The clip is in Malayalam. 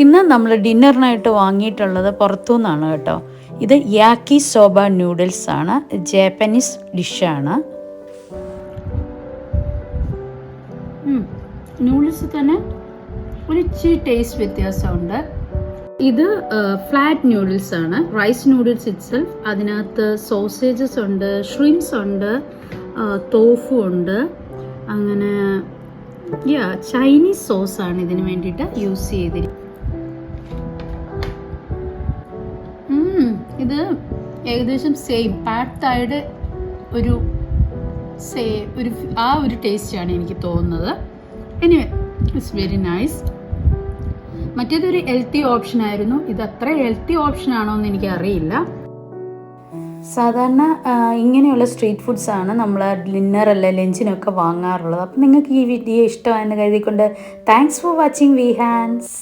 ഇന്ന് നമ്മൾ ഡിന്നറിനായിട്ട് വാങ്ങിയിട്ടുള്ളത് പുറത്തുനിന്നാണ് കേട്ടോ. ഇത് യാക്കി സോബ നൂഡിൽസ് ആണ്, ജാപ്പനീസ് ഡിഷാണ്. നൂഡിൽസ് തന്നെ ഒരു ഇച്ചിരി ടേസ്റ്റ് വ്യത്യാസമുണ്ട്. ഇത് ഫ്ലാറ്റ് നൂഡിൽസ് ആണ്, റൈസ് നൂഡിൽസ് ഇറ്റ്സെൽഫ്. അതിനകത്ത് സോസേജസ് ഉണ്ട്, ഷ്രിംസ് ഉണ്ട്, തോഫു ഉണ്ട്. അങ്ങനെ ചൈനീസ് സോസാണ് ഇതിന് വേണ്ടിയിട്ട് യൂസ് ചെയ്തിരിക്കുന്നത്. ഇത് ഏകദേശം സെയിം പാഡ് തായുടെ ഒരു ആ ഒരു ടേസ്റ്റാണ് എനിക്ക് തോന്നുന്നത്. Anyway it's very nice. മറ്റേതൊരു ഹെൽത്തി ഓപ്ഷൻ ആയിരുന്നു, ഇത് അത്ര ഹെൽത്തി ഓപ്ഷൻ ആണോ എന്ന് എനിക്ക് അറിയില്ല. സാധാരണ ഇങ്ങനെയുള്ള സ്ട്രീറ്റ് ഫുഡ്സ് ആണ് നമ്മൾ ഡിന്നർ അല്ല ലഞ്ചിനൊക്കെ വാങ്ങാറുള്ളത്. അപ്പം നിങ്ങൾക്ക് ഈ വീഡിയോ ഇഷ്ടമായെന്ന് കരുതിക്കൊണ്ട് താങ്ക്സ് ഫോർ വാച്ചിങ് വിഹാൻസ്.